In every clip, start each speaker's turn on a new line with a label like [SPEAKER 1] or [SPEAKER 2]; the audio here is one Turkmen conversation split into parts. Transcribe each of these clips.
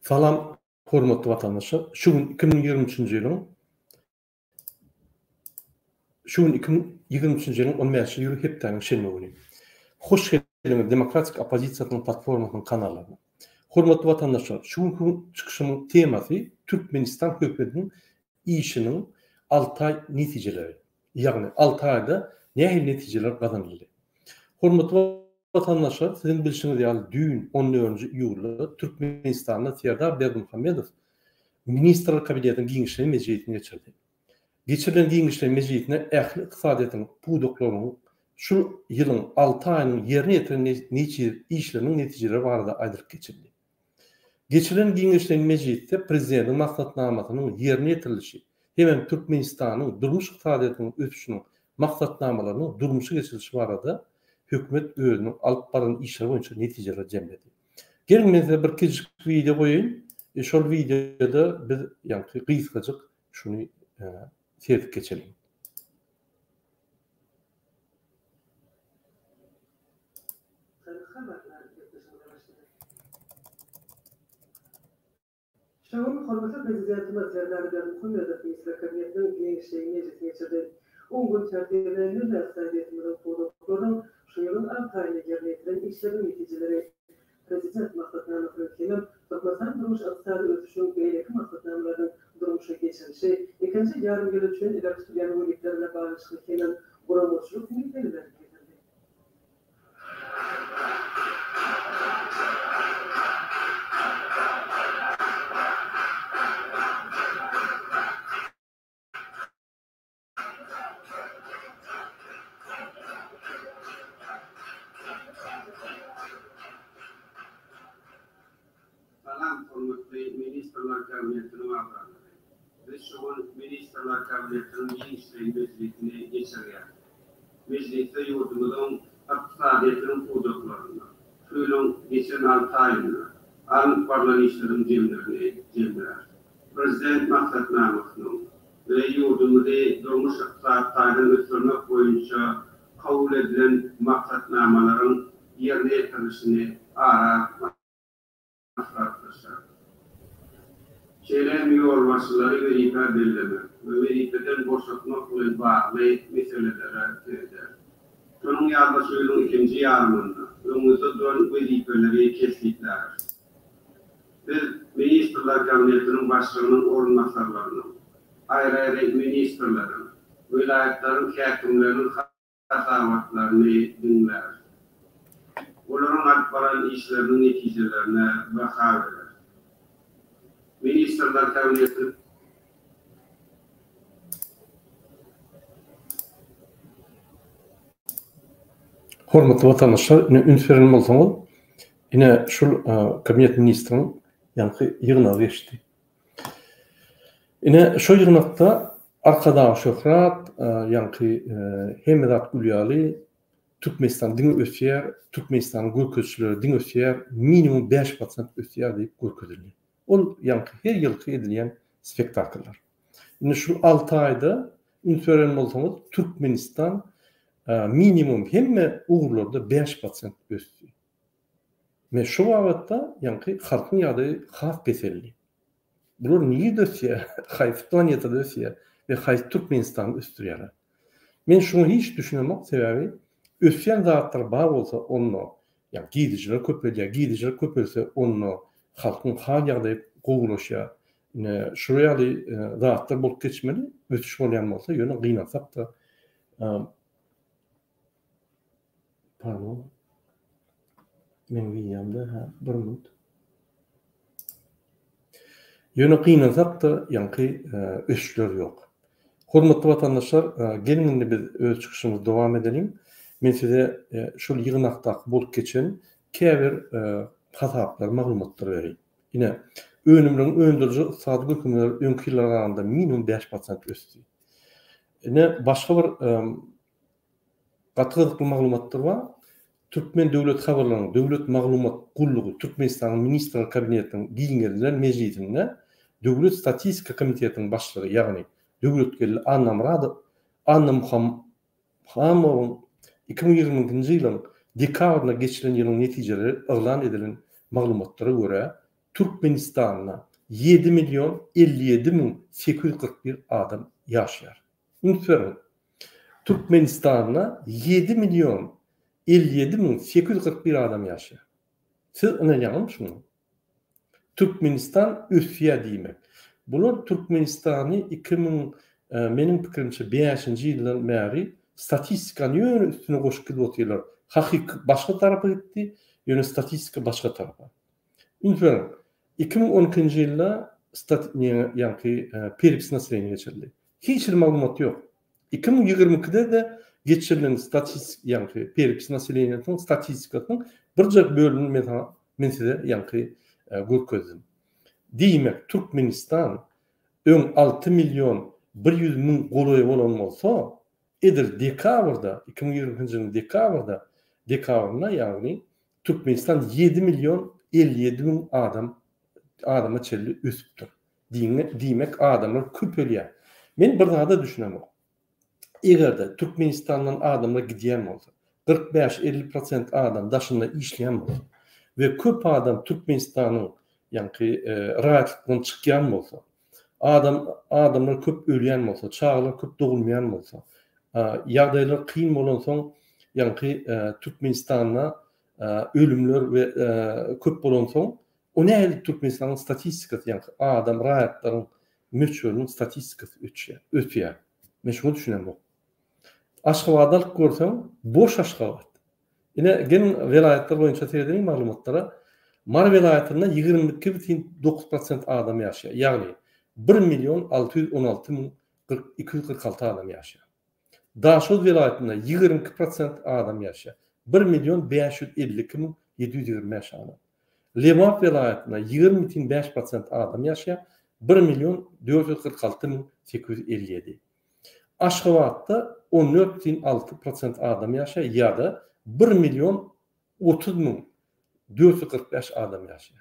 [SPEAKER 1] Salam, hormatly vatandaşlar. Şu gün 2023-nji ýylyň 15-nji ýyly hepdeniň şenme güni. Hoş geldiňiz Demokratik Opozisiýasynyň platformasynyň kanalyna. Hormatly vatandaşlar, şu gün çykyşymyň temasy Türkmenistan hökümetiniň işiniň 6 ay netijeleri. Ýagny 6 aýda nähili netijeler gazanyldy. Hormatly vatandaşlar, sizin bilişiniz ýaly düýün 14-nji iýulda Türkmenistanda Serdar Berdimuhammedow Ministrler Kabinetiniň giňişleri mejlisine geçirdi. Geçirilen giňişler mejlisine ähli ykdysadyýatyň pudoklarynyň şu ýylyň 6 aýynyň ýerine ýetiren işleriniň netijeleri barada aýdyryp geçirdi. Geçirilen giňişler mejlisinde prezidentiň maksatnamasynyň ýerine ýetirilişi hem Türkmenistanyň durmuş ykdysadyýatynyň ösüşiniň maksatnamalarynyň durmuşa geçirilişi barada hökümet özüniň alyp baran işleri boýunça netijeler jemledi. Gelin men size bir kiçik video goýaýyn. Şol videoda biz ýa-ni gysgaçyk şunu seyredip geçelim.
[SPEAKER 2] Şahın hormatly prezidentimiz Serdar Berdimuhammedow Ministrler Kabinetiniň giňişleri mejlisine geçirdi. 10 gün tertiplenýän näzaretinden pudoklaryň şu ýylyň 6 aýyna ýerine ýetiren işleriň netijeleri Prezident maksatnamasynyň kelim Türkmenistan durmuş ykdysady ösüşiniň beýleki maksatnamalarynyň durmuşa geçirilişi, ikinji ýarym ýyl üçin elektroniýan weblerle baglanşyk kelim guramoçluk ümidleri getirdi.
[SPEAKER 3] Salam hormatly Ministrler Kabinetiniň agzarlary. Biz şoň Ministrler Kabinetiniň giňişleri mejlisine geçirýär. Mejlisde ýurdumyzyň ykdysadyýatynyň pudoklaryny, şoýlan geçen 6 aýyny, alyp baran işleriň jemlerini, Prezident maksatnamasynyň we ýurdumyzy durmuş ykdysadyny ösürmek boýunça kabul edilen maksatnamalaryň ýerine ýetirilişini ara Şeýlerin ýolbaşçylary we ýeter belirleme we ýeterden boşaltmak bilen bagly meselelere girdi. Şonuň ýa-da şoýlyň ikinji ýarymynda öňümizde duran wezipeleri keslikler. Biz Ministrler Kabinetiniň başlygynyň orunmasarlarynyň, aýry-aýry ministrleriň, vilayetlaryň häkimleriniň hasabatlaryny dinler. Olaryň alyp baran işleriniň netijelerine baha berer. Ministrler Kabineti
[SPEAKER 1] Hormatly vatandaşlar, ünsüren bolsaňyz, ine şol kabinet ministriniň ýa-ni ýygyna geçdi. Ine şo ýygnakda arkadagy Şöhrat, ýa-ni Hemmedat Gülýaly Türkmenistan diňe ösýär, Türkmenistan gököçleri diňe ösýär, minimum 5% ösýär diýip görkezildi. Ol ýa-ni her ýylky edilýän spektakllar. Ine şu 6 aýda ünsüren bolsaňyz Türkmenistan minimum hemme ugurlarda 5% ösdi. Men şu wagtda ýa-ni halkyň ýa-da has meseleli. Bular niýe ösýär? Haýsy planetada ösýär we haýsy Türkmenistan ösdürýär? Men şunu hiç düşünemek sebebi ösýän zatlar bar bolsa onu, ýa gidijiler köpelse onu halkyň hal ýagdaý gowulaşýar. Şurýaly zatlar bolup geçmeli, ösüş bolýan bolsa ýöne gynansak da pardon. Men wiýamda bir minut. Ýöne gynansak da ýa-ni ösüşler ýok. Hormatly vatandaşlar, gelin biz öz çykyşymyzy dowam edelim. Men size şol ýygnakda bolup geçen käbir hasaplar, maglumatlar bereyim. Ine önümden öndürücü ykdysady hökümetler öňki ýyllar arasynda minimum 5% ösdi. Ine başga bir gatyrykly maglumatlar bar. Türkmen döwlet habarlarynyň döwlet maglumat gullugy Türkmenistanyň Ministrler Kabinetiniň giňişleri mejlisinde Döwlet Statistika Komitetiniň başlygy, ýagny döwlet geldi Anna Muhammadow 2020-nji ýylyň dekabrynda geçiren ýylyň netijeleri elan edilen maglumatlara görä Türkmenistan'da 7 milyon 57 bin 841 adam yaşar. Unutmayın. Türkmenistan'da 7 milyon 57 bin 841 adam yaşar. Siz ona yanlış mı? Türkmenistan Üsya demek. Bunlar Türkmenistan'ı 2000 benim fikrimçe 5. yıldan beri statistikanın yönü üstüne koşkulu otuyorlar. Hakik başka tarafa gitti, yönü statistika başka tarafa. Unutmayın. 2012 yılda Perips'in nasıl geçirildi? Hiç malumat yok. 2022'de de geçirilen statistik Perips'in nasıl statistikasının birçok bölümünü men size görkezdim. Demek Türkmenistan 6 milyon 100 bin goloy bolan bolsa, edir dekabrda 2020 yılının dekabrına Türkmenistan 7 milyon 57 bin adama çelli üstüdür. Demek adamlar köp ölýär. Men bir daha da düşünemem. Eğer Türkmenistan'dan adamlar gidiyen olsa, 45-50% adam daşında işleyen olsa ve köp adam Türkmenistan'ın rahatlıktan çıkyan olsa, adamlar köp ölýän bolsa, çağlar köp doğulmayan bolsa, ýagdaýlar kıyın bolan soň Türkmenistan'da ölümler ve köp bolan soň, o nähili Türkmenistan'ın statistikasy, adam rahatlaryň möçörüniň statistikasy ötýär. Men şunu düşünemem. Aşgabatdalyk görseň, boş Aşgabat. Ine gen vilayetler boýunça terediň maglumatlara, Mar vilayetinde 22,9% adam yaşar. Yani 1 milyon 616 bin 246 adam yaşar. Daşoz vilayetinde 22% adam yaşar. 1 milyon 552 bin 725 adam. Levant vilayetinde 20,5% adam yaşar. 1 milyon 446 bin 857. Aşgabatda 14,6% adam yaşar ya da 1 milyon 30 bin 445 adam yaşar.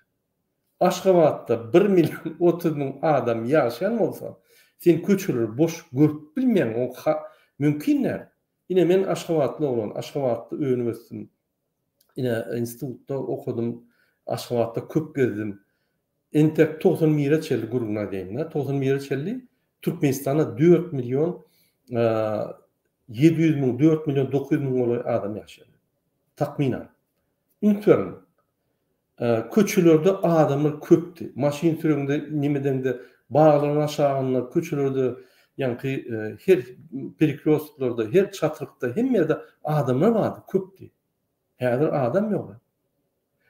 [SPEAKER 1] Aşgabatda 1 milyon 30 bin adam yaşayan olsa, sen köçüler boş görüp bilmeyen o mümkünler. Yine men Aşgabatlı olan, Aşgabatlı üniversitenin institutta okudum, Aşgabatda köp gezdim. Entek 90 mire çelli grubuna deyimler. 90 mire çelli Türkmenistan'da 4 milyon 700 bin, 4 milyon 900 bin adam yaşar. Takminen. Unutmayın. Köçülerde adamlar köpti. Maşin sürüğünde nimeden de bağlanan aşağınlar köçülerde her perikloslarda, her çatırıkta, hem yerde adamlar vardı, köpti. Her adam yok.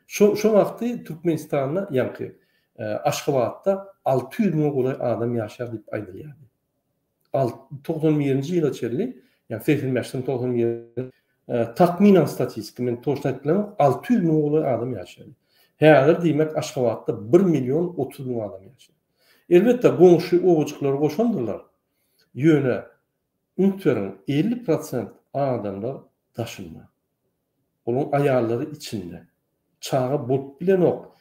[SPEAKER 1] Şu vakti Türkmenistan'da Aşgabat'ta 600 bin olay adam yaşar deyip aydılıyor. 91. yıla çelli, 85'ten 91 takminen statistik, men toşna etmem 600 bin olay adam yaşar. Her demek Aşgabat'ta 1 milyon 30 bin adam yaşar. Elbette goňşy oğuçlar goşandyrlar. Ýöne unutmayın 50% adamlar daşında. Onun aýallary içinde. Çağı bolup bilen ok.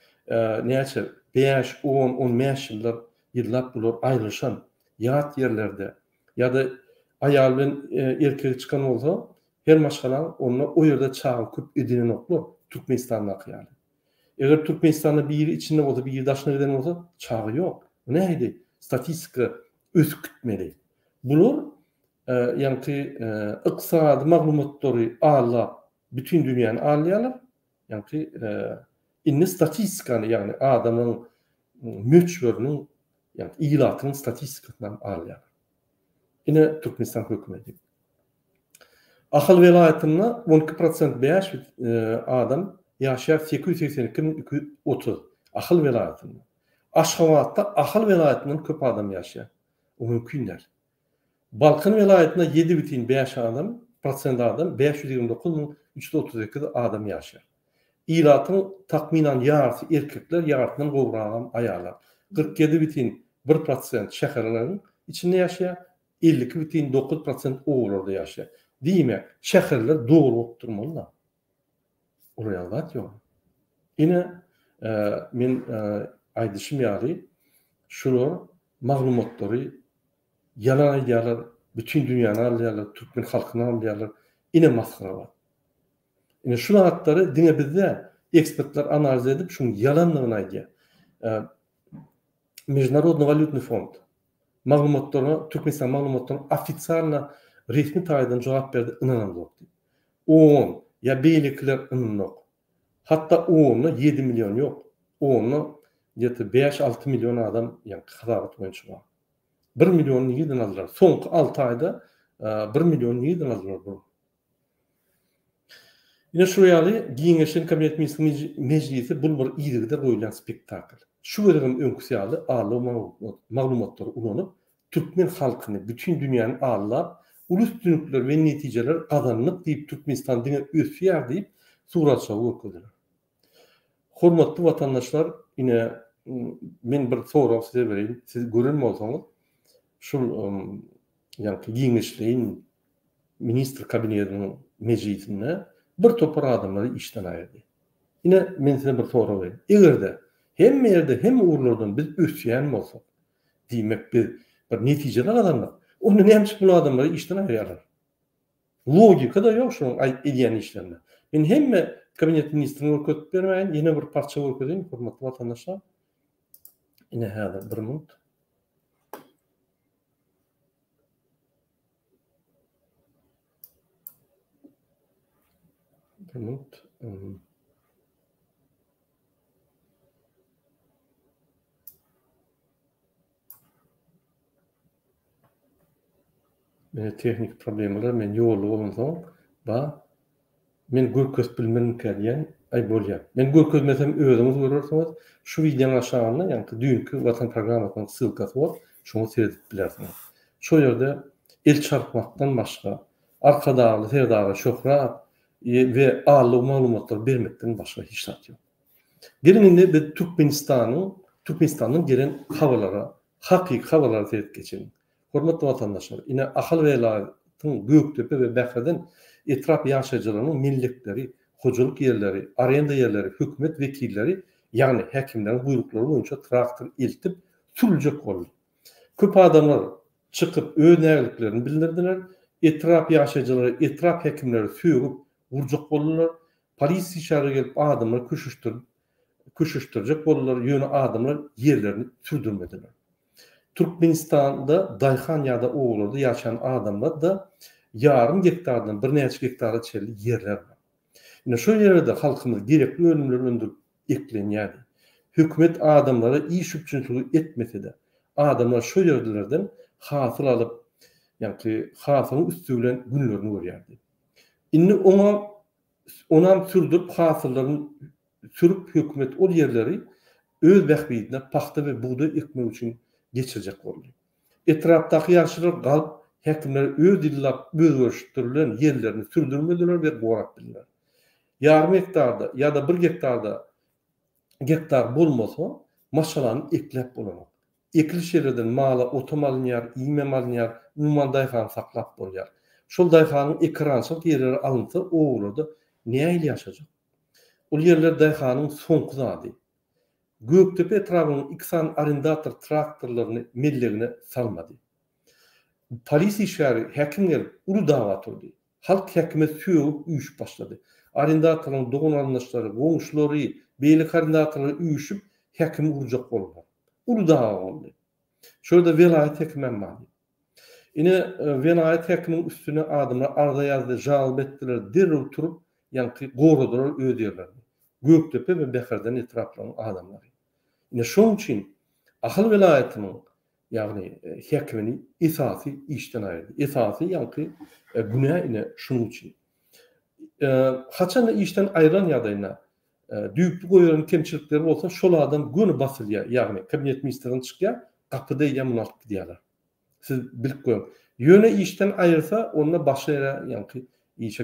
[SPEAKER 1] Näçe 5, 10, 15 ýyllap bular aýryşan ýat ýerlerde ýa-da aýal bilen erkek çykan bolsa, her maşgalan onda o ýerde çağı köp edinen oklar. Türkmenistan'da aýaly. Eger Türkmenistan'da bir ýeri içinde bolsa, bir ýeri daşına giden bolsa, çağı ýok. Nähidi? Statistika ösüktmeli. Bular ykysady maglumatlary alla bütün dünýäni alýarlar. Inni statistikany adamyň möçberiniň ýylatynyň statistikasyny alýar. Ine Türkmenistan hökümeti. Ahal vilayetinde 12% 5 adam yaşar 882.230 ahal vilayetinde. Aşgabatda ahal vilayetinden köp adam yaşar. O mümkünler. Balkan vilayetinde 7,5 adam 529.332 adam yaşar. İlatın takminen yarısı erkekler, yarısından gowragan aýalar. 47,1% şäherlerin içinde yaşar. 52,9% oğullarda yaşar. Diýmek, şäherler dogry oturmalylar. Oraya zat ýok. Ine men aýdyşym ýaly şular maglumatlary yalan aýdýarlar, bütün dünýäni alýarlar, türkmen halkyny alýarlar. Ine maskara bar. Ine şu hatlary diňe bizde ekspertler analiz edip şuň yalanlygyny aýdýar. Международный валютный фонд maglumatlaryna, Türkmenistan maglumatlaryna ofitsialna resmi taýdan jogap berdi, ynanamdyk. O ya beýlikler ynanok. Hatda onu 7 milyon yok. Onu ýeti 5-6 milyon adam yani harabat boýunça var. 1 milyon ýerden aldylar. Soňky 6 aýda 1 milyon ýerden aldylar bu. Ine şu ýaly Giňeşen Kabinet Ministrleri Meclisi bul bir ýygyda goýulan spektakl. Şu bölüm öňküsi ýaly arly maglumatlary ulanyp Türkmen halkyny bütün dünýäni arlap ulus dünükler we netijeler gazanlyp diýip Türkmenistan diňe ösýär diýip suratça görkezdiler. Hormatly watandaşlar, ine men bir sorak size bereyim. Siz gören bolsaňyz, şol ýani Giňeşliň ministr kabinetiniň meclisinde bir topar adamlary işden aýyrdy. Ine men size bir sorak bereyim. Egerde hemme ýerde hem urlardan biz ösýän bolsak, diýmek bir netijeler adamlar. Onu näme bu adamları işten aýýarlar? Logika da ýok şonuň edýän işlerinde. Men hemme kabinet ministrini görkezip bermeýän, ýene bir parça görkezeyim, hormatly watandaşlar. Ine häzir 1 minut. Teknik problemler men ýolly bolansoň, men görkezip bilmenim kelýän ay bolýar. Men görkezmesem özüňiz görersiňiz, şu videoň aşagyna, ýani dünkü watan programasynyň ssylkasy bar, şonu seyredip bilersiňiz. Şu ýerde el çarpmakdan başga, arkadagy, serdagy şöhrat we arly maglumatlar bermekden başga hiç zat ýok. Gelinde biz Türkmenistan'ın gelen habalara, hakyky habalara seyredip geçelim. Hormatly watandaşlar, ine ahal welaýatyň Göktepe we Bähreden etrap ýaşaýjylarynyň milletleri, hojalyk ýerleri, arenda ýerleri, hökümet wekilleri, ýagny häkimleriň buýruklary boýunça traktor eltip sürüljek boldy. Köp adamlar çykyp öz nägeliklerini bildirdiler. Etrap ýaşaýjylary, etrap häkimleri süýüp urjak boldylar. Polisiýa şäherine gelip adamlar köşüşdirjek boldylar. Ýöne adamlar ýerlerini sürdürmediler. Türkmenistan'da Dayhan ýa-da oğullarda ýaşaýan adamlar da yarım hektardan bir neçe hektara çelli yerler var. Ine şu ýerde halkymyz gerekli önümleri öndürüp eklenýär. Hökümet adamlara iş üçinçiligi etmese de adamlar şu ýerlerden hasyl alyp, ýani hasylyň üstünden günlerini görýärdi. Inni onam sürdürüp hasyllaryny sürüp hökümet o ýerleri öz bähbidine paxta we buğday ekmek üçin geçirecek boldy. Etrapdaky ýaşarylar galyp häkimler öz dillap özgörüşdirilen ýerlerini sürdürmediler we gorap bildiler. Yarım hektarda ýa-da 1 hektar bolmasa maşalany eklep bolanok. Ekiliş ýerlerden mala otomalynýar, iýmem alynýar, umman daýhan saklap bolýar. Şol daýhanyň ekrançyk ýerleri alınsa oğullarda näme ýaşajak? Ol ýerler daýhanyň soňky zady. Göktepe etrafının iksan arendator traktorlarını mellerine salmadı. Polisiýa şäheri häkimler ulu dawat oldy. Halk häkime süýüp üýüşüp başlady. Arendatorlaryň dogan alynşlary, goňşulary, beýlik arendatorlary üýüşüp häkimi urjak boldular. Ulu dawat oldy. Şurada welaýat häkimem bar. Ine welaýat häkimiň üstüne adamlar arda ýazdy, jalb etdiler, derrüw turup, ýani goradylar öz ýerlerini. Göktepe we Bähreden etraplaryň adamlary. Ine şoň üçin ahal welaýatynyň ýagny häkimini esasy işden aýyrdy. Esasy ýani günä ine şoň üçin. Haçan işden aýyran ýagdaýyna düýpli goýulan kemçilikleri bolsa şol adam göni basylýar, ýagny kabinet ministriniň çykýar, gapyda ýamynalyp gidýärler. Siz bilip goýun. Ýöne işden aýyrsa onda başga ýere ýani işe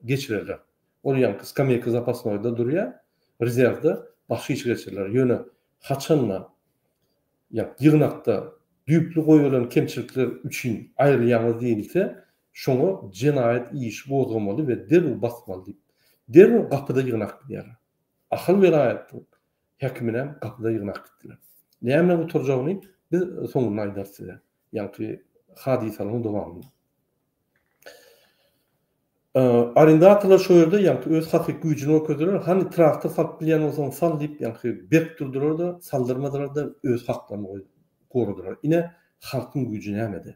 [SPEAKER 1] geçirerler. Ol ýani skameyka zapasnoyda durýar, rezerwde başga işe geçirirler. Ýöne haçanla ýygnakda düýpli goýulan kemçilikler üçin aýrylýan diýilse, şoňa jenaýat iş bozulmaly we derrüw basmaly diýip. Derrüw gapyda ýygnak gidýärler. Ahal welaýatyň häkiminem gapyda ýygnak gitdiler. Näme bu turjagyny biz soňuna aýdar size. Ýani hadisalyň dowamyny. Arrendatorlar şu yerde yani öz hakik gücünü öködüler. Hani traktör salıp bilýän bolsaň sal diýip yani berk durdular da saldırmadılar da öz haklaryny gorudular. Ine halkyň gücü nämede?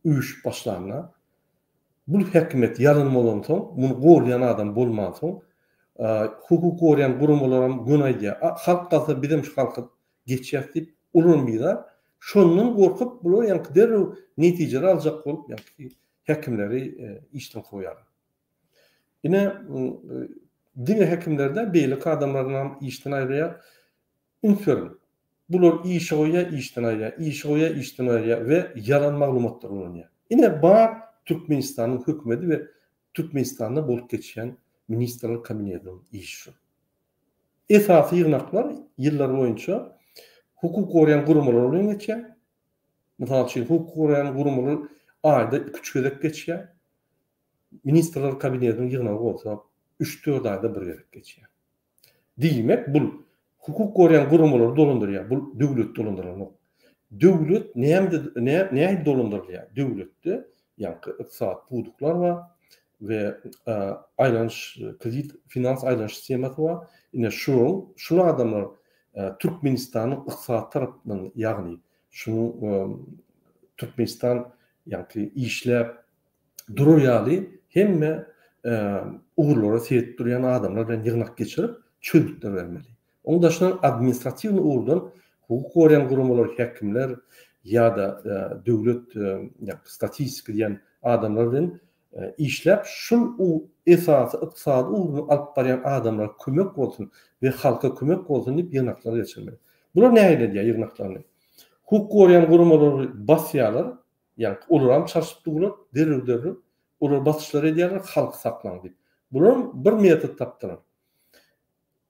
[SPEAKER 1] Üç başlarına bu häkimet ýalyn bolan soň, muny gorýan adam bolman soň, hukuk gorýan gurumlaram günaýda halk galsa bizim şu halky geçýär diýip ulunmaýlar. Şondan gorkup bular ýa-ni derrew netijeler aljak bolup ýa-ni häkimleri işden goýar. Ine dine hekimlerden beýle adamlardan işten aýrýar. Ünsürün. Bular işe goýa, işten aýrýar, işe goýa, işten aýrýar we yalan maglumatlar ulanýar. Ine bar Türkmenistanyň hökümeti we Türkmenistanda bolup geçýän ministrler kabinetiniň işi. Esasy ýygnaklar ýyllar boýunça hukuk gorýan gurumlar bilen geçýär. Mysal üçin hukuk gorýan gurumlar aýda 2 gezek geçýär. Ministrler kabinetiniň ýygnagy bolsa 3-4 aýda bir gezek geçýär. Diýmek bu hukuk gorýan gurumlar dolandyrýar. Bu döwlet dolandyrýar. Döwlet näme dolandyrýar? Döwletde ýa-ni iqtisad buduklar bar we aýlanyş kredit finans aýlanyş sistematy bar. Ine şunu adamlar Türkmenistanyň iqtisad tarapyndan ýagny şunu Türkmenistan ýa-ni işläp durýarly hemme uğurlara seyret durýan adamlar bilen ýygnak geçirip çöldükler bermeli. Onda şundan administratiw uğurdan hukuk gorýan gurumlar, häkimler ýa-da döwlet statistika diýen adamlar bilen işläp şol esasy iqtisady uğurny alyp barýan adamlar kömek bolsun we halka kömek bolsun diýip ýygnaklar geçirmeli. Bular näme diýär ýygnaklaryny? Hukuk gorýan gurumlar basýarlar, ýa-ni olaram çarşyp durlar, derrew olar basışlar edýärler, halk saklandy. Bular bir metod tapdylar.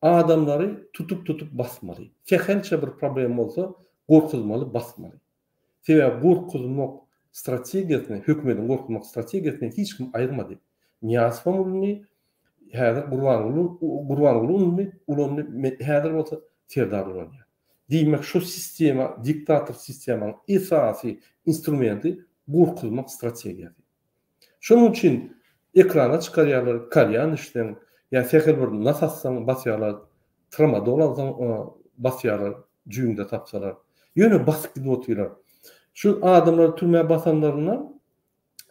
[SPEAKER 1] Adamları tutup basmaly. Tehençe bir problem bolsa, gorkuzmaly, basmaly. Sebäbi gorkuzmak strategiýasyny, hökümetiň gorkuzmak strategiýasyny hiç kim aýyrmady. Niýaz famulny, häzir Gurbanogly ulany häzir bolsa Serdar ulanýar. Diýmek şu sistema, diktator sistemanyň esasy instrumenti gorkuzmak strategiýasy. Şonuň üçin ekrana çykarýarlar, kalyan işden, ýa seher bir nasatsaň basýarlar, tramada bolansaň basýarlar, jüýünde tapsalar. Ýöne basyp gidip oturýar. Şu adamlar türmäge basanlaryna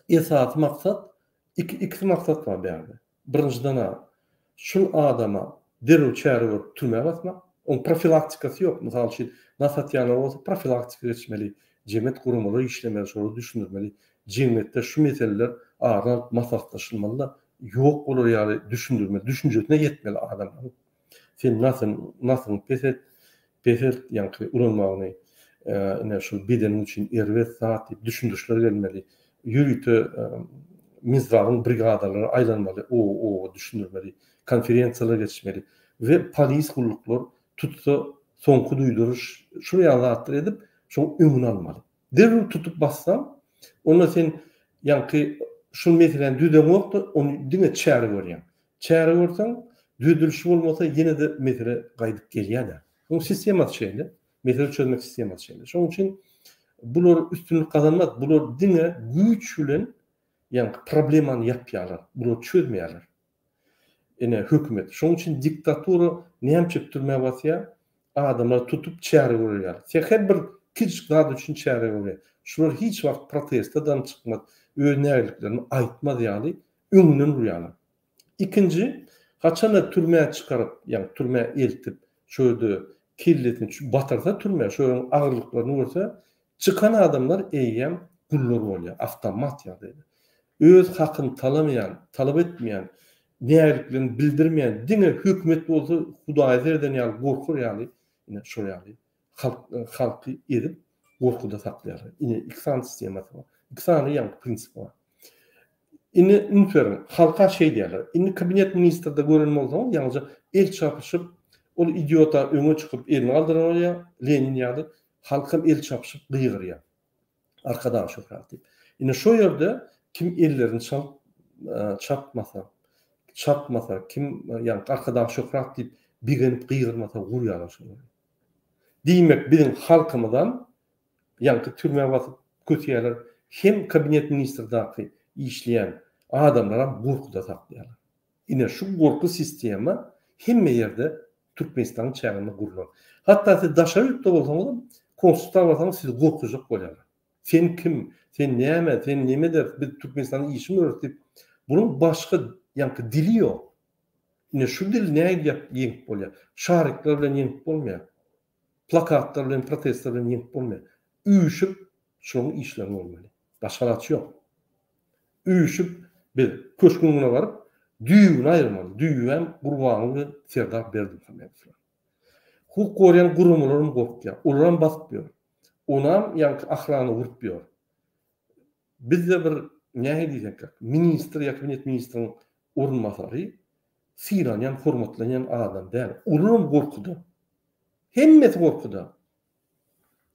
[SPEAKER 1] esasy maksat iki maksat bar bärde. Birinjiden şu adama derrew çäre türmäge basmak, on profilaktikasy ýok. Mysal üçin nasatýanlar bolsa profilaktika geçmeli, jemet gurumlary işlemeli, şonu düşündirmeli. Cemiyette şu meseleler ağırdan masaklaşılmalı yok olur yani düşündürme, düşüncesine yetmeli adamlar. Sen nasıl peset yani ulanmağını şu bedenin için ervet saat deyip düşündürüşler gelmeli. Yürütü mizrağın brigadaları aylanmalı, o düşündürmeli. Konferensiyalar geçmeli. Ve polis kulluklar tutsa sonku duyduruş şuraya anlattır edip şu ümün almalı. Derrul tutup bassam ona sen yani şu meselen düdem yoktu, onu diňe çäre görýän. Çäre görsen, düdülüşi bolmasa ýene de mesele gaýdyp gelýär. Bu sistemat şeýle, mesele çözmek sistemat şeýle. Şonuň üçin bular üstünlük kazanmaz. Bular diňe güç bilen yani problemany ýapýarlar. Bular çözmeýärler. Ene hökümet. Şonuň üçin diktatura näme türmäge basýar? Adamlar tutup çäre görýär. Seher bir kiçik zat üçin çäre görýär. Şular hiç wagt protestadan çykmaz. Öz nägeliklerini aýtmaz ýaly, öňünden urýarlar. İkinji, haçan türmäge çykaryp, ýa-ni türmäge eltip, şöyle kelletini batarsa türmäge, şöyle agyrlyklaryny görse, çıkan adamlar eýem gullar bolýar, avtomat ýa-da. Öz hakyny talamayan, talap etmeýän, nägeliklerini bildirmeýän diňe hökümet bolsa, Hudaý zerden ýaly gorkur ýaly, ine şol ýaly halky edip gorkuda saklaýar. Ine iktisad sistematy bar. İktisady ýa-ni prinsip bar. Ine ünsürün halka şey diýerler. Ine kabinet ministrde görünme bolsa, ýalnızca el çapyşyp, ol idiota öňe çykyp elini aldyran bolýar, Lenin ýaly halkam el çapyşyp gıýgyrýar. Arkadan şöhret diýip. Ine şo ýerde kim ellerini çapmasa, kim ýa-ni arkadan şöhret diýip bigenip gıýgyrmasa gurýarlar şol. Diýmek bizim halkymyzdan ýa-ni türmäge basyp kötüýärler. Hem kabinet ministrdaky işleyen adamlara gorkuda taklayalar. Ine şu gorku sistemi hemme yerde Türkmenistan'ın çağında kurulan. Hatta siz daşa yurtta bolsanız konstitusiya bolsanız siz gorkujak bolar. Sen kim? Sen näme? Sen näme der? Biz Türkmenistan'ın işini öğretip bunun başka yankı dili yok. Ine şu dil näge ýeňip bolýar? Şarikler bilen ýeňip bolmaýar. Plakatlar bilen, protestler bilen ýeňip bolmaýar. Üýüşüp şonuň işlerini bolmaly. Başgalaçy ýok. Üýüşüp bir köşküňe baryp düýüni aýyrmaly. Düýü hem Gurbanyny Serdar Berdimuhammedow. Hukuk goýan gurumlaryň gorkýar. Olaram basýar. Onam ýa-ni ahlany gurupýar. Bizde bir näme diýsek, ministr ýa-ni kabinet ministriniň orunmasary filanyan hormatlanyan adam däl. Olaram gorkuda. Hemmeti gorkuda.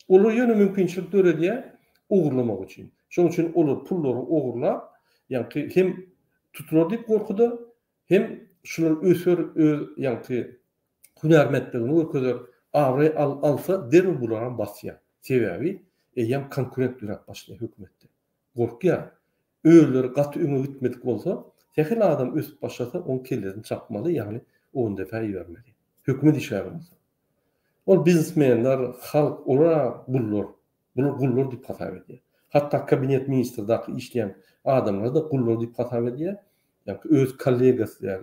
[SPEAKER 1] Olar ýöne mümkinçilik döredýär ogurlamak üçin. Şoň üçin olar pullary ogurlap, ýa-ni hem tutular diýip gorkuda, hem şular ösür ýa-ni hünärmetligini öküzer, awry alsa deril bularan basýar. Sebebi ýa konkurent durak başlaýar hökümetde. Gorkýar. Öýleri gaty öňe gitmedik bolsa, tehil adam ösüp başlasa, onu kellerini çapmaly, ýagny 10 defa ýermeli. Hökümet işleri bolsa. Ol biznesmenler, halk, olar gullar diýip hatap edýär. Hatta kabinet ministrdaky işleýän adamlar da gullar diýip hatap edýär. Ýa-ni öz kollegasy,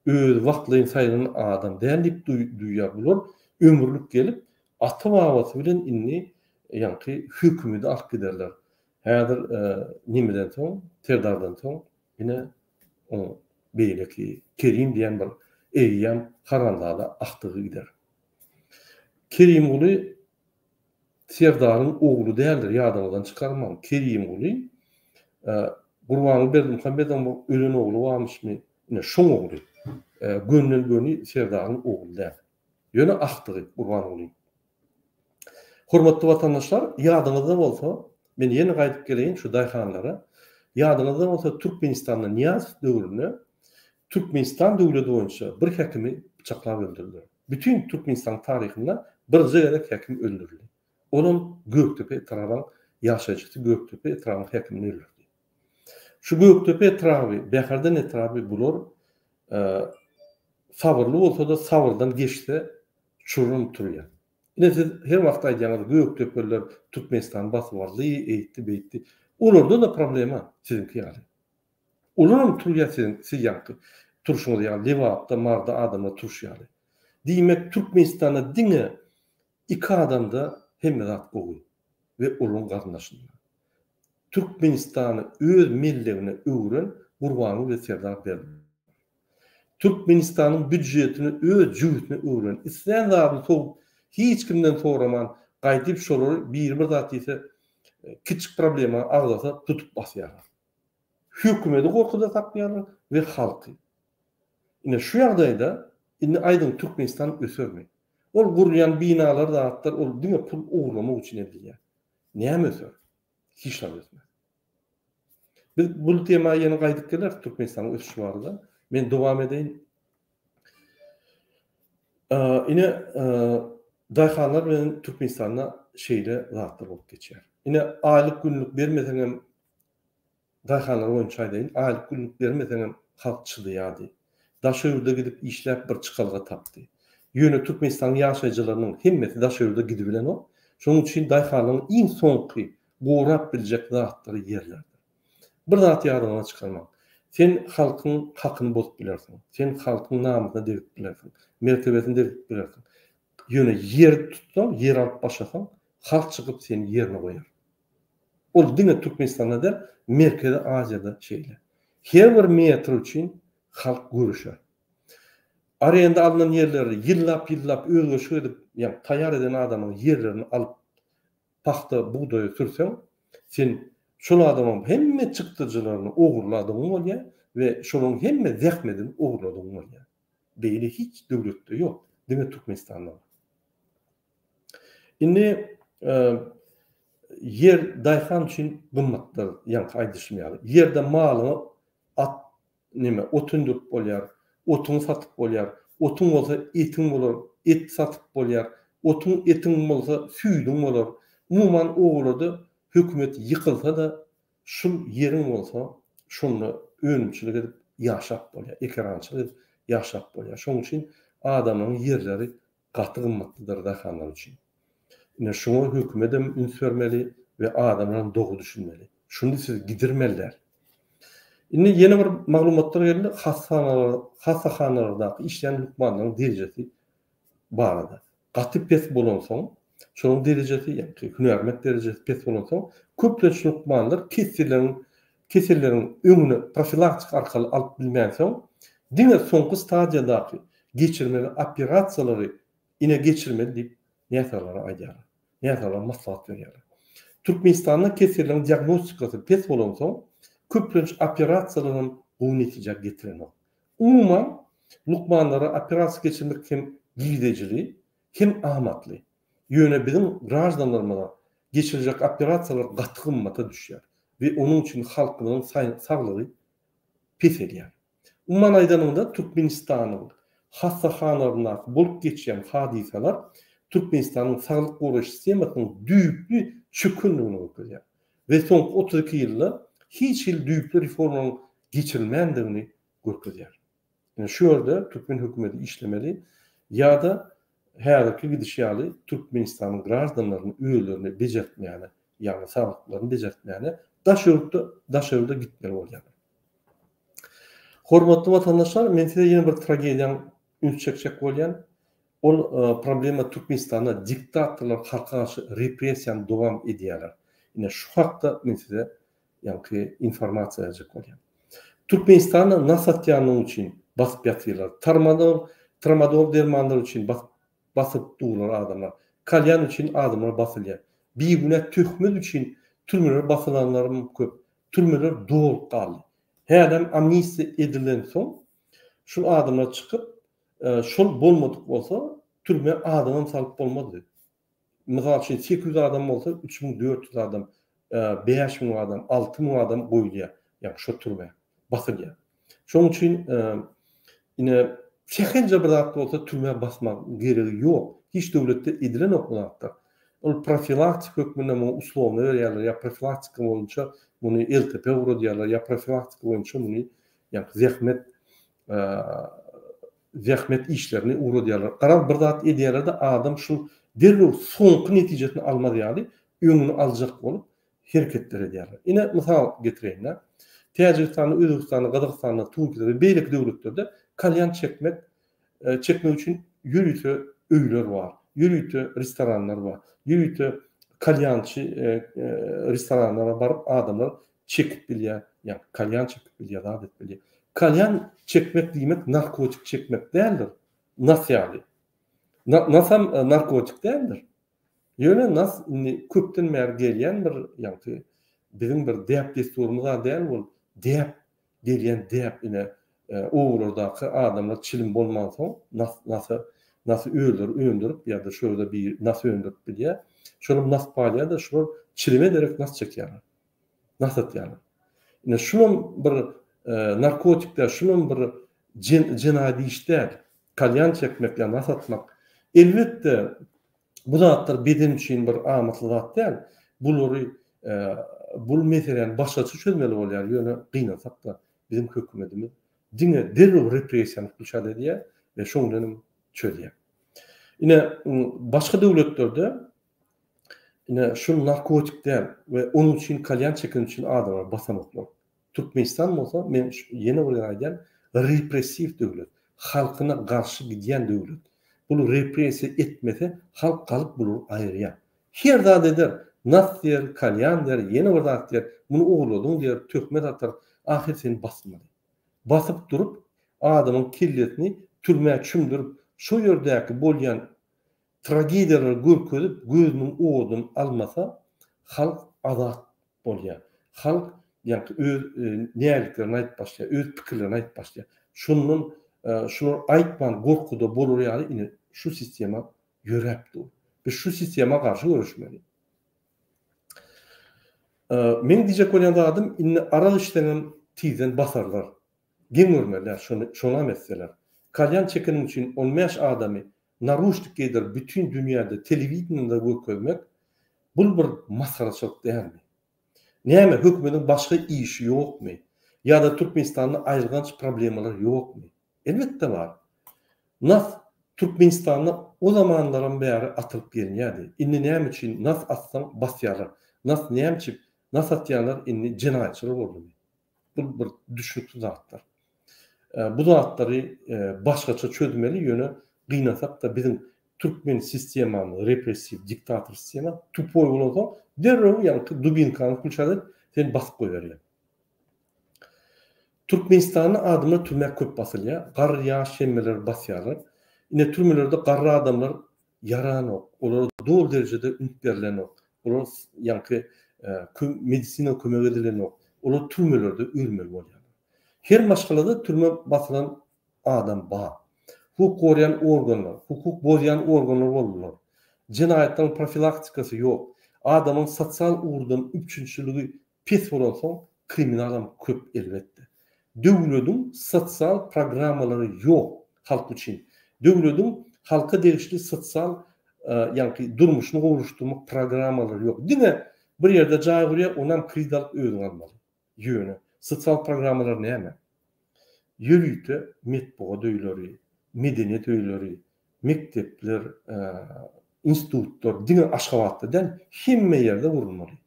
[SPEAKER 1] öz wagtlaryny saýlanan adam däl diýip duýýar bular. Ömürlük gelip ata babasy bilen inni ýa-ni hökümeti alyp giderler. Häzir nimeden soň, Serdardan soň ine o beýleki Kerim diýen bir eýýän Harandada aktygy gider. Kerim uly Serdaryň ogly däldir, ýadyndan çykarmam. Kerim uly Gurbany Berdimuhammedow ölen ogly barmyşmy? Ine şoň ogly. Gönül Serdaryň ogly däl. Ýöne aktygy Gurbany uly. Hormatly watandaşlar, ýadyňyzda bolsa, men ýene gaýdyp geleýin şu daýhanlara. Ýadyňyzda bolsa Türkmenistanda Niyaz döwründe Türkmenistan döwleti boýunça bir hekimi bıçaklap öldürdiler. Bütün Türkmenistan taryhynda bir zerek hekim öldürildi. Onun Göktepe etrafyň ýaşaýjysy Göktepe etrafyň hekimini öldürdi. Şu Göktepe etrafy, Beherden etrafy bular sabırly bolsa da sabırdan geçse çurum turýar. Ine siz her wagt aýdýaňyz Göktepeler Türkmenistan basyp aldy, eýtdi. Olarda da problema sizinki ýaly. Olaram turýar siz ýaňky turşuňyz ýaly Lewapda, Marda adamla turşýaly. Diýmek Türkmenistana diňe iki adamda hemme zat gowy we olaryň garyndaşynda. Türkmenistany öz millegine öwren Gurbany we Serdar berdi. Türkmenistanyň büdjetini öz jüýtine öwren. Islen zady hiç kimden soraman gaýdyp şolary bir zat ise kiçik problema agzasa tutup basýarlar. Hökümeti gorkuda taklaýarlar we halky. Ine şu ýagdaýda indi aýdyň Türkmenistan ösörmi. Ol gurulýan binalar zatlar ol diňe pul ogurlamak üçin edilýär. Näme ösör? Hiç näme ösmez. Biz bu temaga ýene gaýdyp geler Türkmenistanyň ösüşi barada. Men dowam edeýin. Ine daýhanlar bilen Türkmenistanda şeýle zatlar bolup geçýär. Ine aýlyk günlük bermeseňem daýhanlar boýunça aýdaýyn, aýlyk günlük bermeseňem halk çylýardy. Daşöwürde gidip işläp bir çykalga tapdy. Ýöne Türkmenistan ýaşaýjylarynyň hemmeti daşöwürde gidip bilen o. Şoň üçin daýhanlaryň iň soňky gorap biljek zatlary ýerlerdir. Bir zat ýadyňa çykarmak. Sen halkyň hakyny bozup bilersiň. Sen halkyň namysyna degip bilersiň. Mertebesini degip bilersiň. Ýöne ýer tutsaň, ýer alyp başlasaň, halk çykyp seni ýerine goýar. Ol diňe Türkmenistanda da Merkezi Aziýada şeýle. Her bir metr üçin halk görüşer. Arayanda alınan yerleri yıllap özgö şöydip, yani tayyar eden adamın yerlerini alıp paxta buğdaya sürsen, sen şol adamın hemme çıktıcılarını oğurladığın bolýar ve şolun hemme zähmedini oğurladığın bolýar. Beýle hiç döwletde yok. Diňe Türkmenistanda. Indi yer daýhan üçin gymmatlar, ýa-ni aýdyşmaýar. Yerde malyny otun durup bolýar, otun satyp bolýar, otun bolsa etin bolar, et satyp bolýar, otun etin bolsa süýdüň bolar. Umuman oglady hökümet ýykylsa da şol ýeriň bolsa şonu önümçülük edip yaşap bolýar, ekrançylyk edip yaşap bolýar. Şoň üçin adamyň yerleri gaty gymmatlydyr da hanlar üçin. Ine şoňa hökümet hem üns bermeli we adamlaryň dogy düşünmeli. Şunu siz gidirmeliler. Ine ýene bir maglumatlar geldi. Hassahanalarda işleyen lukmanlaryň derejesi barada. Gaty pes bolansoň, şoň derejesi ýa-ni hünärmet derejesi pes bolansoň, köpleç lukmanlar keselleriň öňüne profilaktik arkaly alyp bilmänsoň, diňe soňky stadiýadaky geçirmeli operasiýalary ine geçirmeli diýip näsalara aýdýar. Näsalara maslahat berýär. Türkmenistanda keselleriň diagnostikasy pes bolansoň, köpleç operasiýalaryň bu netije getirenok. Umuman lukmanlara operasiýa geçirmek hem giýdejili, hem amatly. Ýöne bizim grajdanlarymyza geçirecek operasiýalar gaty gymmata düşýär we onuň üçin halkynyň saglygy pes edýär. Umuman aýdanynda Türkmenistanyň hassahanalarynda bolup geçýän hadiseler Türkmenistanyň saglyk goruş sistemasynyň düýpli çökünligini gösterýär. We soňky 32 ýylda hiç ýyl düýpli reformalaryň geçirilmändigini gösterýär. Yani şu ýerde Türkmen hökümeti işlemeli ýa-da häzirki gidişýaly Türkmenistanyň grajdanlarynyň öýlerini bejertmeýäni, ýa-ni saglyklaryny bejertmeýäni daşöwrde gitmeli bolýar. Hormatly watandaşlar, men size ýene bir tragediýany üns çekjek bolýan. Ol problema Türkmenistanda diktatorlar halka karşı represiýany dowam edýärler. Ine şu hakda men size ýa-ni informasiýa berjek bolýan. Türkmenistanda nasatýanyň üçin basyp ýatyrlar. Tramadol dermanlar üçin basyp durlar adamlar. Kalyan üçin adamlar basylýar. Bir güne töhmet üçin türmeler basylanlarym köp. Türmeler dolup galdy. Her adam amnistiýa edilen soň şu adamlar çykyp şol bolmadyk bolsa türme adamam salyp bolmady. Mysal üçin 800 adam bolsa 3400 adam, 5000 adam, 6000 adam goýulýar. Ýa-ni şu türme basylýar. Şoň üçin ine şehence bir zat bolsa türme basmak geregi ýok. Hiç döwletde edilen oklanatlar. Ol profilaktik hökmünde bu uslovny berýärler, ýa profilaktik boýunça muny LTP uro diýerler, ýa profilaktik boýunça muny ýa zähmet işlerini uro diýerler. Garal bir zat edýärler de adam şu derrew soňky netijesini almadyýaly, öňüni aljak bolup hereketler edýärler. Ine mysal getireýin. Täjikistany, Özbekistany, Gazakstany, Türkiýede we beýleki döwletlerde kalyan çekmek üçin ýürüýte öýler bar, ýürüýte restoranlar bar, ýürüýte kalyançy restoranlara baryp adamlar çekip bilýär, ýa kalyan çekip bilýär, adat bilýär. Kalyan çekmek diýmek narkotik çekmek däldir. Nasýaly. Nasam narkotik däldir. Ýöne nas köpden bäri gelýän bir ýa-ni bizim bir däp desturumyza däl bol, däp gelýän däp ine oğurlardaky adamlar çilim bolmansoň nasy öldürüp ýa-da şöyle bir nasy öldürüp bilýär. Şonu nas palýar da şu çilime derek nas çekýärler. Nas atýarlar. Ine şunun bir narkotikler, şunun bir jenadi işler, kalyan çekmekle nas atmak. Elbetde bu zatlar beden üçin bir amatly zat däl. Bu meselen başgaça çözmeli bolýar. Ýöne gynansak da bizim hökümetimiz diňe derrew represiýany kılşad edýär we şoňdan çözýär. Ine başga döwletlerde ine şu narkotikler we onun üçin kalyan çeken üçin adamlar basamoklar. Türkmenistan bolsa men ýene bir aýdýan repressiv döwlet, halkyna garşy gidýän döwlet. Bu repressiýa etmese halk galyp bulur aýrýar. Her zat eder, nasyer, kalyan der, ýene bir zat der, muny ogladyň der, töhmet atar, ahir seni basmaly. Basıp durup adamın killetini türmeye çümdürüp şu ýerdäki bolýan tragediýalar görkezip gözüniň oğudun almasa halk azat bolýar. Halk ýa-ni öz näliklerini aýtyp başlaýar, öz pikirlerini aýtyp başlaýar. Şunu aýtman gorkuda bolur ýaly ine şu sistema ýöräpdir. Biz şu sistema garşy görüşmeli. Men diýjek bolýan adam ine ara işlenen tizen basarlar. Geňörmeler şona meseleler. Kalyan çekeniň üçin 15 adamy naruşlyk eder bütün dünýäde telewizionyda görkezmek bu bir masaraçylyk dälmi? Näme hökümetiň başga işi ýokmy? Ya da Türkmenistan'da ayrılganç problemalar yok mu? Elbette var. Nas Türkmenistan'da o zamanların beri atılıp gelýärdi. Inni näme üçin nas atsaň basýarlar. Nas näme üçin nas atýarlar inni jinayetçiler boldy. Bu bir düşünükli zatlar. Bu zatları başgaça çözmeli ýöne gıynasak da bizim Türkmen sistemany, repressiv diktator sistemi tupoy bolsa derrew ýa-ni dubinkany kulçadyp sen basyp goýberýär. Türkmenistan'ın adımına türmek köp basılya. Garr yaş şemmeler basýarlar. Ine türmelerde garra adamlar yaran ok. Olar dol derecede ümit berilen ok. Olar yankı medisina kömek edilen ok. Olar türmelerde ölmeli bolýar. Her maşgalada türme basylan adam ba. Hukuk koruyan organlar, hukuk bozayan organlar bolurlar. Cinayetlerin profilaktikası yok. Adamın sosyal uğurdan üçüncülüğü pes bolansa kriminalam köp elbette. Döwledin sosyal programmaları yok halk için. Döwledin halka degişli sosyal yani durmuşunu oluşturmak programmaları yok. Dine bir yerde jaýgyrya onam kriz alyp özüň almaly. Ýöne sosyal programmalar näme? Ýürüýte metbuat öýleri, medeniýet öýleri, mektepler, institutlar, dine Aşgabatda hemme ýerde gurulmaly.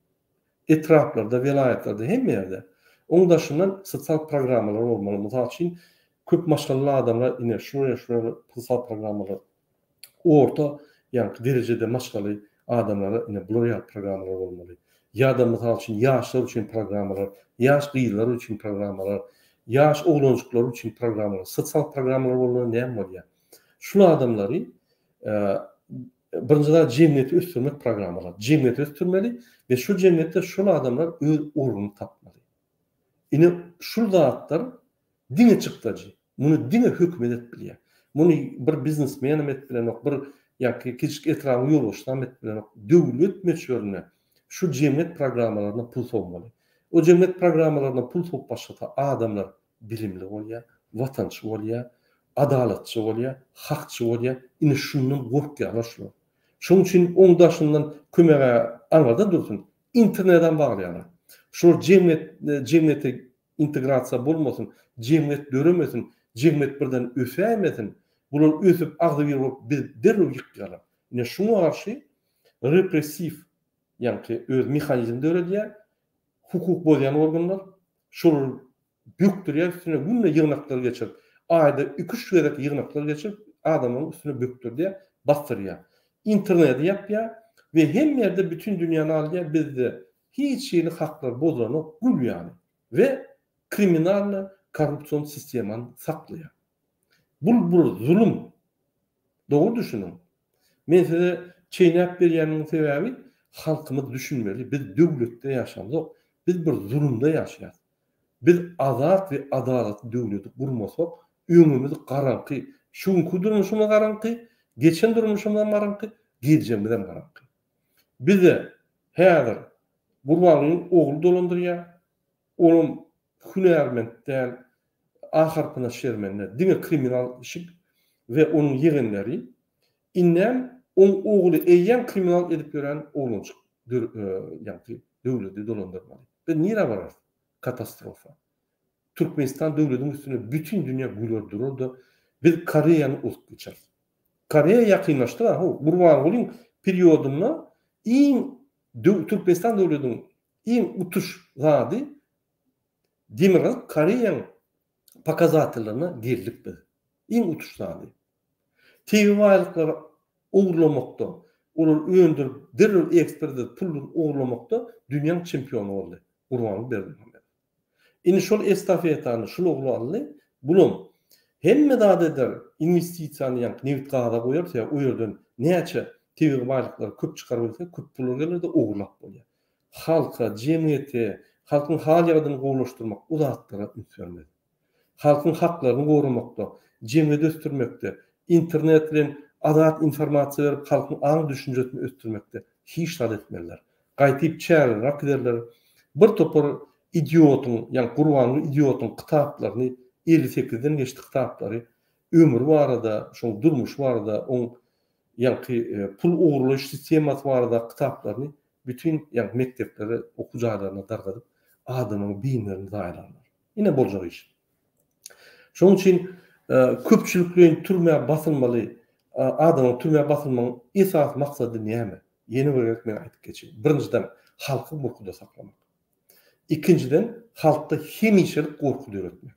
[SPEAKER 1] Etraflarda, vilayetlarda hemme ýerde. Ondaşyndan sosyal programmalar bolmaly. Mysal üçin köp maşgally adamlar ine şuraya sosyal programmalar orta ýa-ni derejede maşgally adamlara ine bular programmalar bolmaly. Ya da mysal üçin ýaşlar üçin programmalar, ýaş gyýlar üçin programmalar, ýaş oglanjyklar üçin programmalar, sosyal programmalar bolmaly näme bolýar? Şu adamlary birinjiden jemgyýeti östürmek programmalar, jemgyýeti östürmeli ve şu jemgyýetde şu adamlar öz orguny tapmaly. Ine şu zatlar dine çykdyjy. Muny dine hökmet etbilýär. Muny bir biznesmen etbilen ok, bir ýa-ki kiçik etrafy ýolbaşçy etbilen ok, döwlet meçhörüne şu jemgyýet programmalaryna pul sokmaly. O jemgyýet programmalaryna pul sokup başlata adamlar bilimli bolýar, watançy bolýar, adalatçy bolýar, hakçy bolýar. Ine şundan gorkýarlar şular. Şoň üçin oňdaşyndan kömege almada dursun. İnternetden baglaýarlar. Şu jemgyýete integrasiya bolmasyn, jemgyýet döremesin, jemgyýet birden ösämesin. Bular ösüp agdy bir biz derrew ýykýarlar. Ine şoňa garşy repressiv ýa-ni öz mehanizmde öredýär. Hukuk bozayan organlar şol büktürýär, üstüne günle ýygnaklar geçirip, aýda 2-3 gerek ýygnaklar geçirip adamın üstüne büktürýär, bastyrýar. İnterneti yapýar ve hem yerde bütün dünýäni alýar, bizde hiç ýyly haklar bozanan gül ýani ve kriminal korrupsiyon sistemini saklaýar. Bu zulüm. Doğru düşünün. Men size çeýnäp berýäniň sebebi halkymyz düşünmeli. Biz döwletde ýaşandyk. Biz bir zulümde ýaşaýar. Biz azat we adalat döwleti gurmasak, öňümüz garanky. Şuňky durmuşymyz garanky, geçen durmuşymyz garanky, geleceğimizden garanky. Bize häzir Gurbanyň ogly dolandyrýar. Onun hünermentden ahirpyna şermenler, dine kriminal işik ve onun yegenleri innem on ogly eýen kriminal edip gören oglançyk ýa-ni döwleti dolandyrmaly. Ben nire barar? Katastrofa. Türkmenistan döwletiniň üstüne bütün dünýä güler dururdy. Biz Koreýany ulyp geçer. Koreýa ýakynlaşdy. Gurbanyň periodunda Türkmenistan döwletiniň iň utuş zady Demirel Koreýanyň pokazatlaryna gerilip bir. Iň utuş zady. TV baýlyklary ogurlamakda, olar öndür, derrew ekspertler pulun ogurlamakda dünýäň çempionu boldy. Gurbanyň Berdimuhammed. Ine şol estafetany şol ogurlandy. Bulun hemme dadeder investisiýany ýa-ni nevit gada goýarsa, o ýerden näçe TV baýlyklary köp çykaryp bolsa, köp pul gelerde ogurlap bolýar. Halka, jemgyýete, halkyň hal ýadyny gowlaşdyrmak o zatlara ünsürmeli. Halkyň haklaryny gorumakda, jemgyýet östürmekde, internet bilen azat informasiýa berip halkyň aň düşünjesini östürmekde hiç şart etmeliler. Gaýtyp çär, rakderler bir topar idiotyň, ýa-ni Gurbanyň idiotyň kitaplaryny 58-den geçti kitaplary ömür barada, şol durmuş barada, on ýa-ni pul ogurlaş sistemasy barada kitaplaryny bütün ýa-ni mekteplere, okujalarına dargadyp adamyň beýinlerini daýlarlar. Ine boljak iş. Şoň üçin köpçüliklerin türmeye basılmalı, adamın türmeye basılmanın esas maksady näme? Yeni bir men aýtyp geçeyim. Birinciden halky gorkuda saklamak. İkinciden halkda hemişelik gorku öğretmek.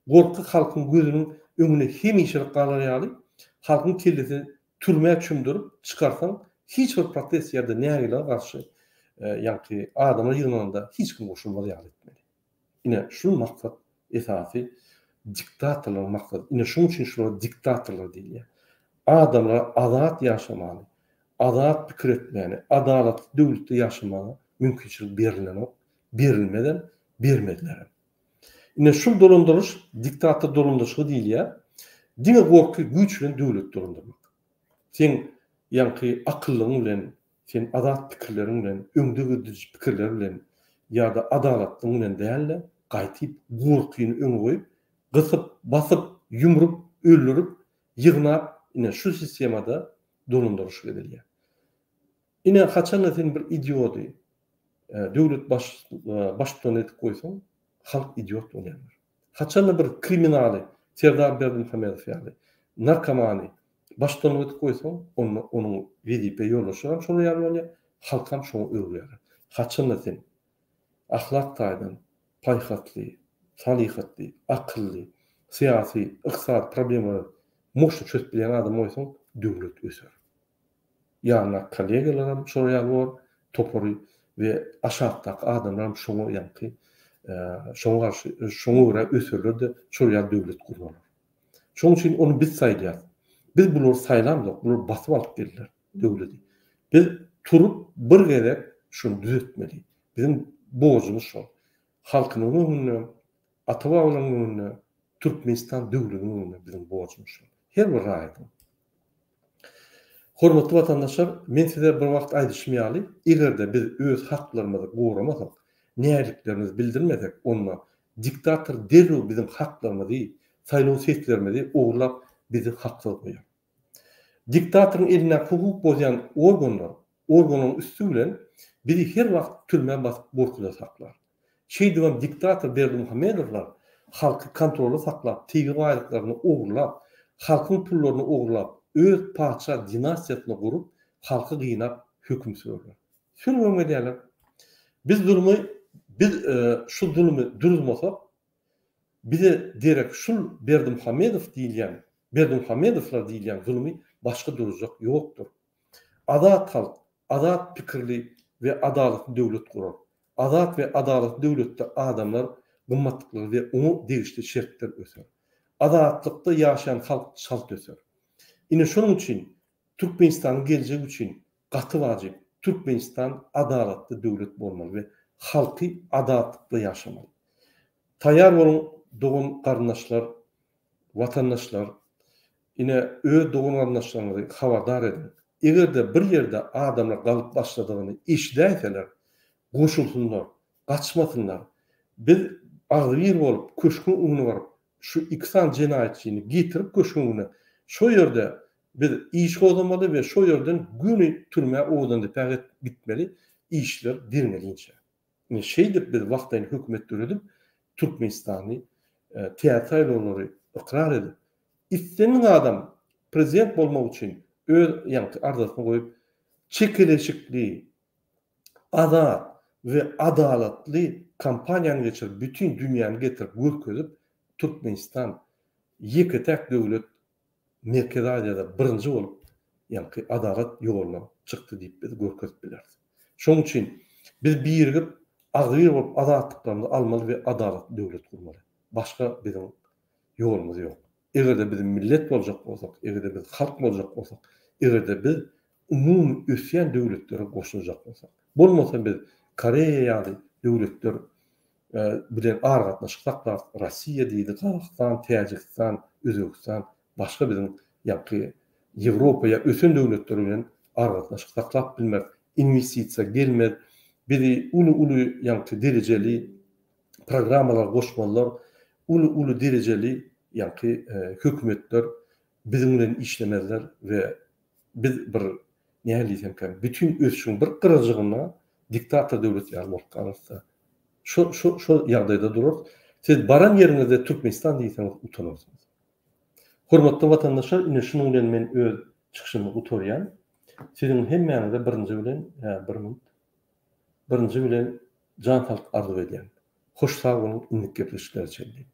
[SPEAKER 1] Gorku halkın gözünün öňüne hemişelik galaýaly, halkın kellesini türmeye çümdürüp çıkarsan hiç bir protest ýerde nägile garşy ýa-ni adamlar ýygnanda hiç kim goşulmaly etmeli. Ine şu maksat esasy diktatorlar maksat. Ine şoň üçin şulara diktatorlar diýilýär. Adamlar azat ýaşamaly, azat pikir etmeli, adalatly döwletde ýaşamaly mümkinçilik berilmeden bermediler. Ine şu dolandyryş diktator dolandyryşy diýilýär. Diňe gorky güç bilen döwlet dolandyrmak. Sen ýa-ni akyllyň bilen, sen azat pikirleriň bilen, öňde gidýän pikirler bilen ýa-da adalatlyň bilen däl, gaýtyp gorkyny öňe goýup, gysyp, basyp, ýumrup, öldürüp, ýygnap, ine şu sistemada dolandyryş edilýär. Ine haçan sen bir idioti, döwlet başdan etip goýsaň, halk idiot bolýar. Haçan bir kriminaly, Serdar Berdimuhamedow ýaly, narkomany başdan etip goýsaň, onuň WDP ýollaşan şol ýaly, halk hem şoňa öwrýär. Haçan sen ahlak taýdan, paýhatly, salihatly, akylly, syýasy, ykdysady problemleri moşu çözüp bilen adam bolsaň, döwlet öser. Ýa-ni kollegalaram şol ýaly bor, topory we aşagdaky adamlar şoňa ýa-ni şoňa görä ösürlerde şol ýaly döwlet gurmalar. Şoň üçin onu biz saýdýar. Biz bular saýlandyk, bular basyp alyp geldiler döwleti. Biz turup bir gerek şunu düzeltmeli. Bizim borcumuz şol. Halkynyň öňüne, ata-babalarnyň öňüne, Türkmenistan döwletiniň öňüne bizim borcumuz şol. Her bir raýatda. Hormatly watandaşlar, men size bir wagt aýdyşmaýaly, egerde biz öz haklarymyzy goramasak, näliklerimizi bildirmesek, onda diktator derrew bizim haklarymyzy, saýlaw seslerimizi oglap bizi haksyz goýar. Diktatoryň eline hukuk bozyan organyň üstü bilen bizi her wagt türmeye basyp gorkuda saklar. Şeýdibam diktator Berdimuhamedowlar halky kontrolda saklap, tegi baýlyklaryny oglap, halkyň pullaryny oglap, öz paça dinastiýasyny gurup, halky gynap höküm sürýärler. Sürmeme diýerler. Biz şu zulmy durulmasak, bize direk şul Berdimuhamedowlar diýilýän zulmy başga durujak ýokdur. Azat halk, azat pikirli ve adaletli döwlet kurar. Azat ve adaletli döwletde adamlar gymmatlyklary ve onu degişli şertler öser. Azatlykda ýaşayan halk şalt öser. Ine şonuň üçin Türkmenistanyň geljegi üçin gaty wajyp Türkmenistan adaletli döwlet bolmaly we halky adaletli ýaşamaly. Taýýar bolan dogan garnaşlar, watandaşlar, ine öz dogan garnaşlaryny habardar edin. Egerde bir ýerde adamlar galyp başladygyny eşdäýseler, goşulsunlar, gaçmasınlar. Biz agzyr bolup, köşkün öňüne baryp, şu 2 san jenaýetçini getirip köşkün öňüne, şo ýerde biz iş gozamaly we şo ýerden güni türme oğdan da gitmeli, işler dirmelinçe. Yani şeydir biz wagtyn hökümet döredip, Türkmenistany teatralary ikrar edip, istenin adam prezident bolmak üçin öz ýa-ni ardasyna goýup, çekileşikli, azat ve adaletli kampanyany geçirip, bütün dünýäni getirip görkezip, Türkmenistan ýeke-tek döwlet Merkez Asyada birinji bolup, ýa-ni adalet ýoluna çykdy diýip biz görkezip bilerdi. Şoň üçin biz birigip agzyr bolup azatlyklaryny almaly we adaletli döwlet kurmaly. Başga bizim ýolumuz ýok. Egerde bizim millet boljak bolsak, egerde biz halk boljak bolsak, egerde biz umum ösýän döwletlere goşuljak bolsak, bolmasa biz Koreýa ýaly döwletler bilen argatnaşyk saklar, Rossiýa diýdi, Kazakystan, Täjikistan, Özbekistan, başga bizim ýa-ni Ýewropaýa ösen döwletler bilen argatnaşyk saklap bilmek, investisiýa gelmez, bizi ulu ýa-ni derejeli programmalar goşmalar, ulu derejeli ýa-ni hökümetler bizim bilen işlemezler we biz bir näme diýsem, bütün ösüň bir gyrjygyna diktator döwlet ýaly bolup galsa, şu ýagdaýda durar. Siz baran yerinizde Türkmenistan diýseniz utanırsyňyz. Hormatly watandaşlar, ine şunuň bilen men öz çykyşymy utorýan. Siziň hemmäňize birinji bilen jan halk arzu edýän. Hoş sag bolyň, indik gepleşikler çeldi.